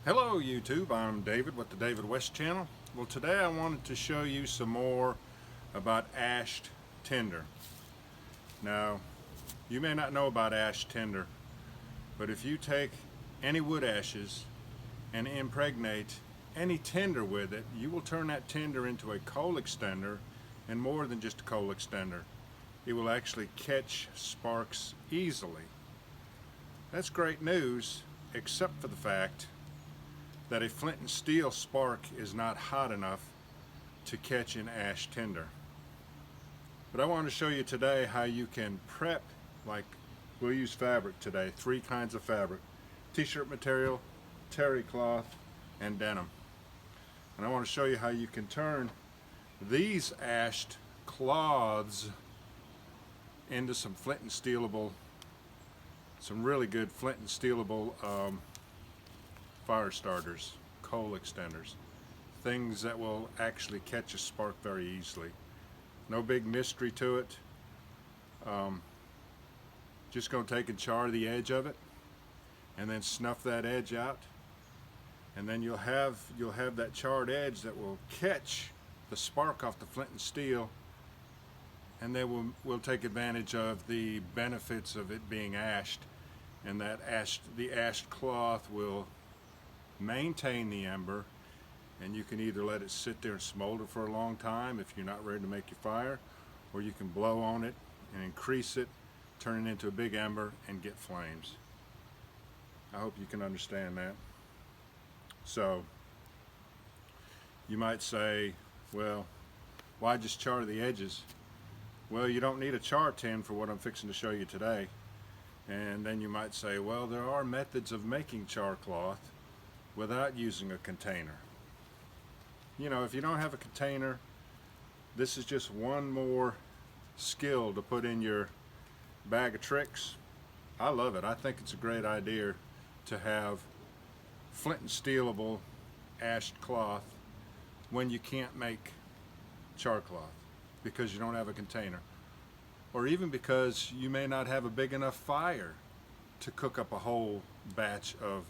Hello YouTube, I'm David with the David West channel. Well, today I wanted to show you some more about ashed tinder. Now, you may not know about ashed tinder, but if you take any wood ashes and impregnate any tinder with it, you will turn that tinder into a coal extender, and more than just a coal extender. It will actually catch sparks easily. That's great news, except for the fact that a flint and steel spark is not hot enough to catch an ash tinder. But I want to show you today how you can prep, like we'll use fabric today, 3 kinds of fabric: t-shirt material, terry cloth, and denim. And I want to show you how you can turn these ashed cloths into some flint and steelable, some really good flint and steelable fire starters, coal extenders, things that will actually catch a spark very easily. No big mystery to it. Just going to take and char the edge of it, and then snuff that edge out, and then you'll have that charred edge that will catch the spark off the flint and steel, and then we'll take advantage of the benefits of it being ashed, and the ashed cloth will maintain the ember, and you can either let it sit there and smolder for a long time if you're not ready to make your fire, or you can blow on it and increase it, turn it into a big ember, and get flames. I hope you can understand that. So you might say, well, why just char the edges? Well, you don't need a char tin for what I'm fixing to show you today. And then you might say, well, there are methods of making char cloth without using a container. You know, if you don't have a container, this is just one more skill to put in your bag of tricks. I love it. I think it's a great idea to have flint and steelable ashed cloth when you can't make char cloth because you don't have a container, or even because you may not have a big enough fire to cook up a whole batch of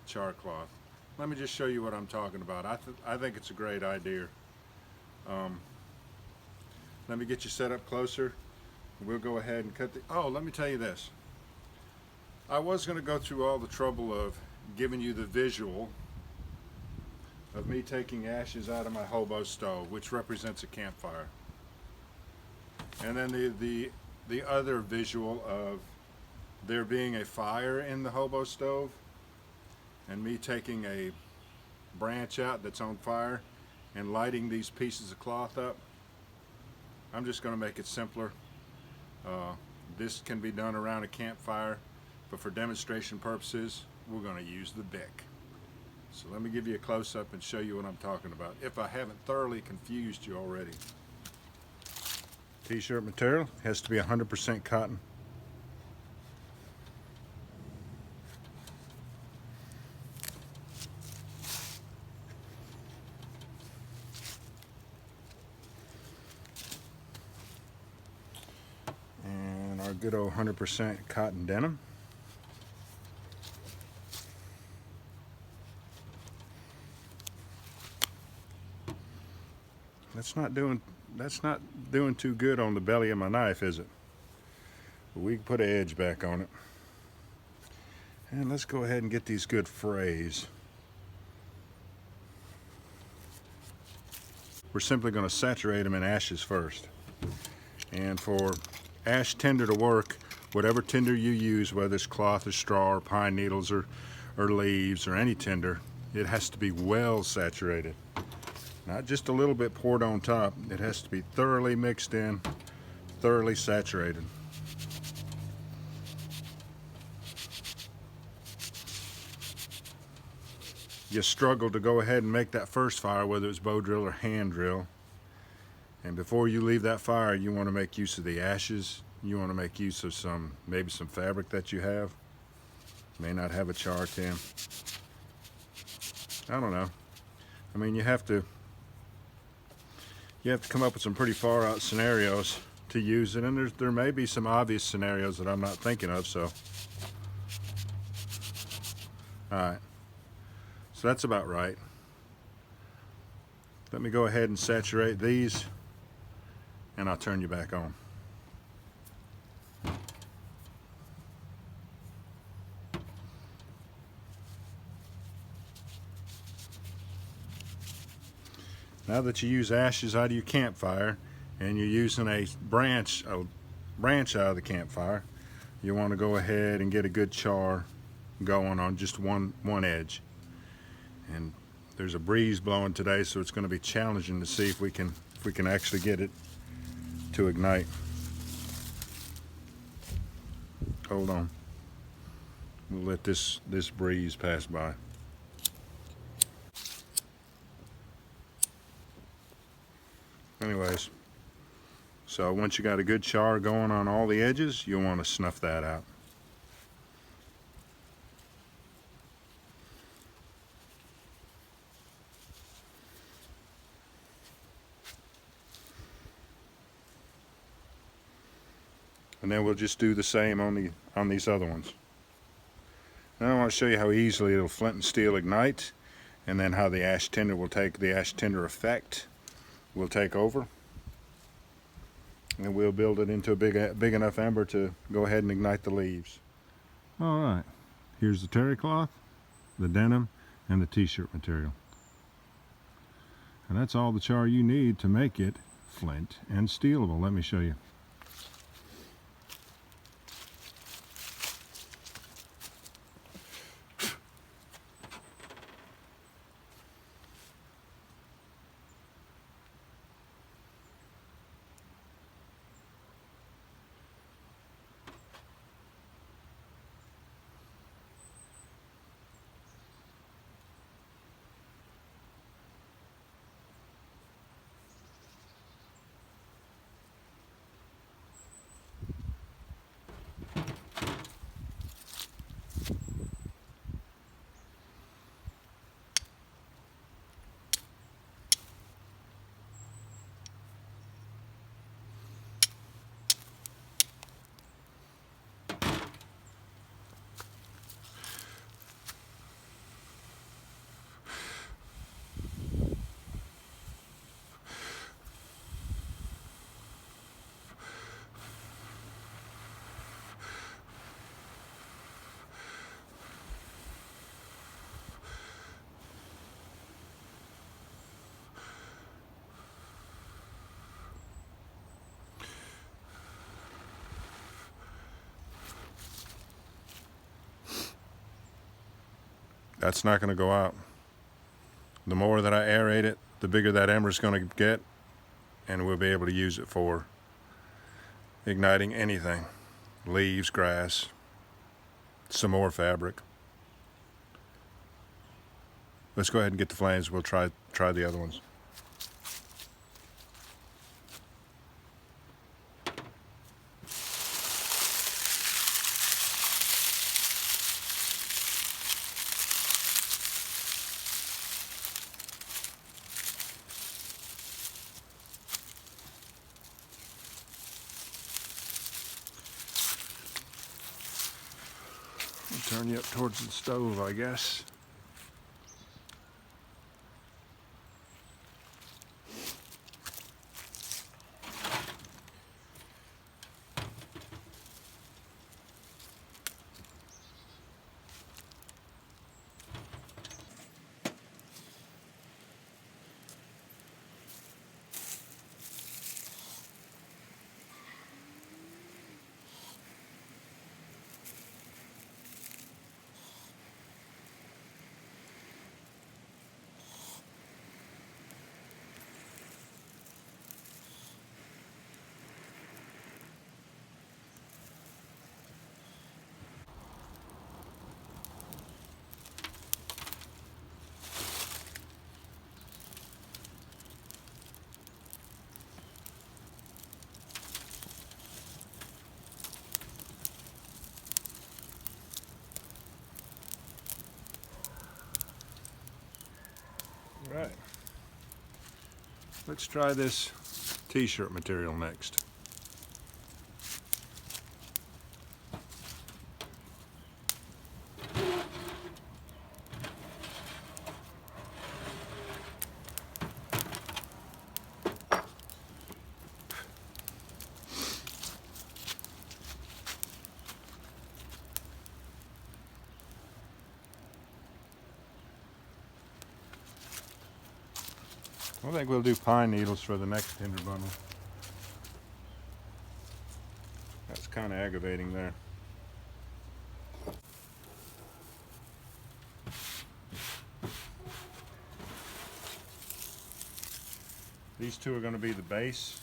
char cloth. Let me just show you what I'm talking about. I think it's a great idea. Let me get you set up closer. We'll go ahead and cut the... Oh, let me tell you this. I was going to go through all the trouble of giving you the visual of me taking ashes out of my hobo stove, which represents a campfire. And then the other visual of there being a fire in the hobo stove, and me taking a branch out that's on fire and lighting these pieces of cloth up. I'm just going to make it simpler. This can be done around a campfire, but for demonstration purposes, we're going to use the Bic. So let me give you a close-up and show you what I'm talking about, if I haven't thoroughly confused you already. T-shirt material has to be 100% cotton. And our good old 100% cotton denim. That's not doing too good on the belly of my knife, is it? But we can put an edge back on it. And let's go ahead and get these good frays. We're simply going to saturate them in ashes first. And for ash tinder to work, whatever tinder you use, whether it's cloth or straw or pine needles or leaves or any tinder, it has to be well saturated. Not just a little bit poured on top. It has to be thoroughly mixed in, thoroughly saturated. You struggle to go ahead and make that first fire, whether it's bow drill or hand drill. And before you leave that fire, you want to make use of the ashes. You want to make use of maybe some fabric that you have. May not have a char tin. I don't know. I mean, you have to come up with some pretty far out scenarios to use it, and there may be some obvious scenarios that I'm not thinking of. So, all right. So that's about right. Let me go ahead and saturate these, and I'll turn you back on. Now that you use ashes out of your campfire and you're using a branch out of the campfire, you want to go ahead and get a good char going on just one edge. And there's a breeze blowing today, so it's going to be challenging to see if we can actually get it to ignite. Hold on. We'll let this breeze pass by. Anyways, so once you got a good char going on all the edges, you'll want to snuff that out. And then we'll just do the same on these other ones. Now I want to show you how easily it'll Flint and Steel ignite, and then how the ash tinder will take the ash tinder effect will take over, and we'll build it into a big enough ember to go ahead and ignite the leaves. All right, here's the terry cloth, the denim, and the t-shirt material, and that's all the char you need to make it flint and steelable. Let me show you. That's not going to go out. The more that I aerate it, the bigger that ember is going to get, and we'll be able to use it for igniting anything. Leaves, grass, some more fabric. Let's go ahead and get the flames. We'll try the other ones. Turn you up towards the stove, I guess. Right. Let's try this t-shirt material next. I think we'll do pine needles for the next tinder bundle. That's kind of aggravating there. These two are going to be the base,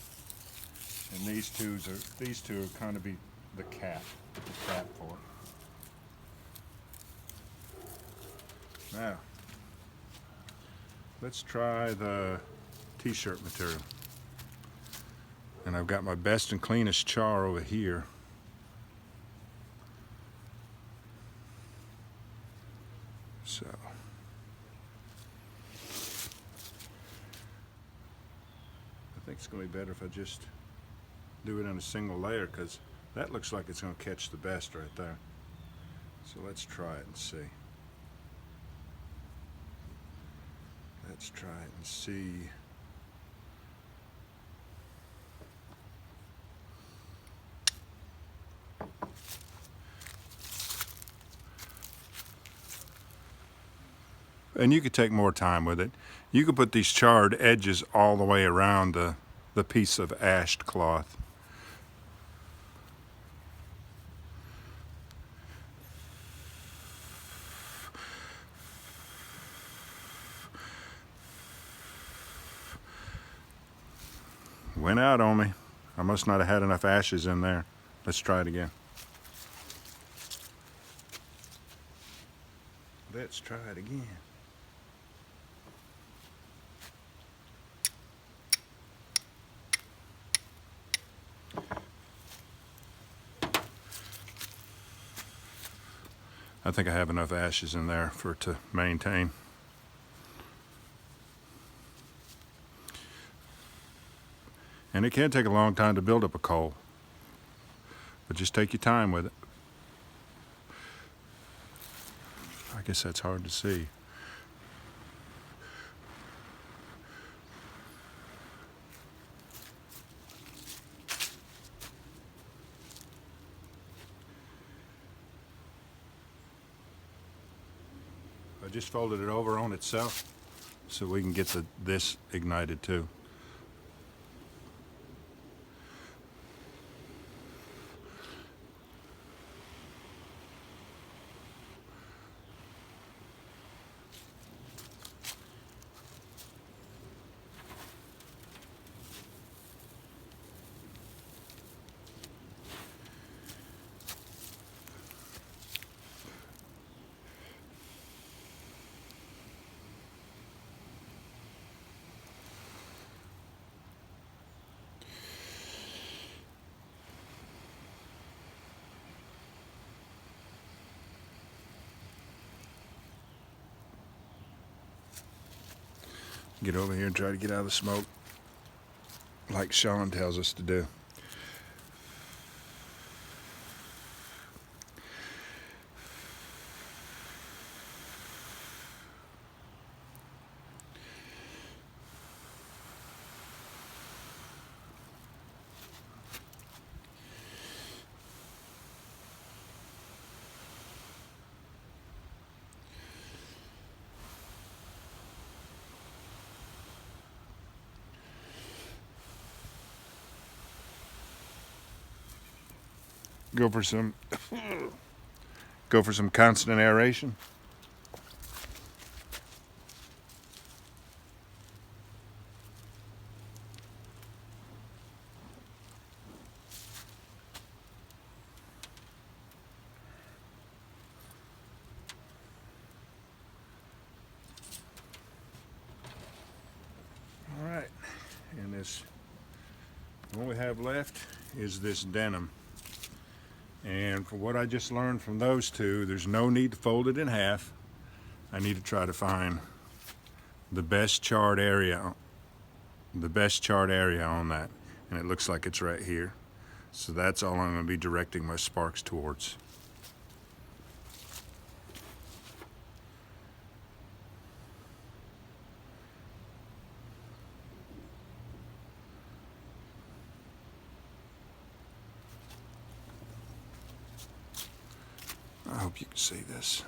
and these two are kind of be the cap for it. Now, let's try the t-shirt material. And I've got my best and cleanest char over here. So I think it's going to be better if I just do it in a single layer, because that looks like it's going to catch the best right there. So let's try it and see. Let's try it and see. And you could take more time with it. You could put these charred edges all the way around the piece of ashed cloth. Went out on me. I must not have had enough ashes in there. Let's try it again. Let's try it again. I think I have enough ashes in there for it to maintain. And it can take a long time to build up a coal, but just take your time with it. I guess that's hard to see. I just folded it over on itself so we can get this ignited too. Get over here and try to get out of the smoke like Sean tells us to do. Go for some constant aeration. All right, and this, all we have left is this denim. And for what I just learned from those two, there's no need to fold it in half. I need to try to find the best charred area on that. And it looks like it's right here. So that's all I'm going to be directing my sparks towards. I hope you can see this.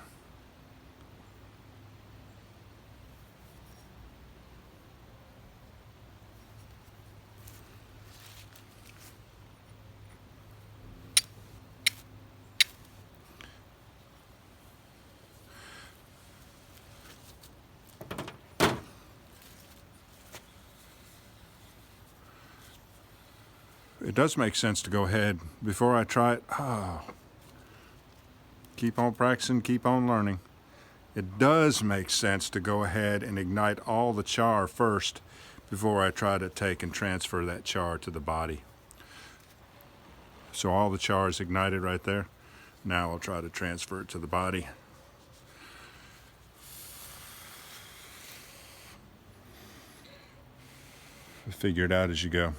it does make sense to go ahead before I try it. Keep on practicing, keep on learning. It does make sense to go ahead and ignite all the char first before I try to take and transfer that char to the body. So all the char is ignited right there. Now I'll try to transfer it to the body. Figure it out as you go.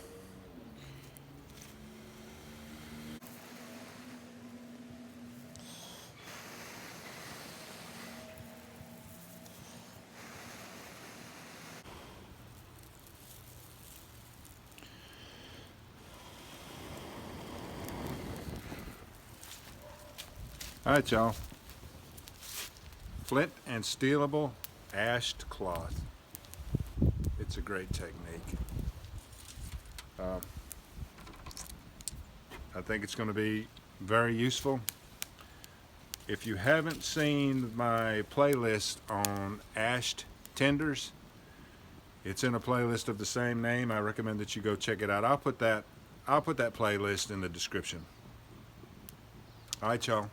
All right, y'all. Flint and Steelable ashed cloth. It's a great technique. I think it's going to be very useful. If you haven't seen my playlist on ashed Tinders, it's in a playlist of the same name. I recommend that you go check it out. I'll put that playlist in the description. All right, y'all.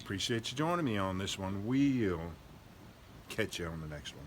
Appreciate you joining me on this one. We'll catch you on the next one.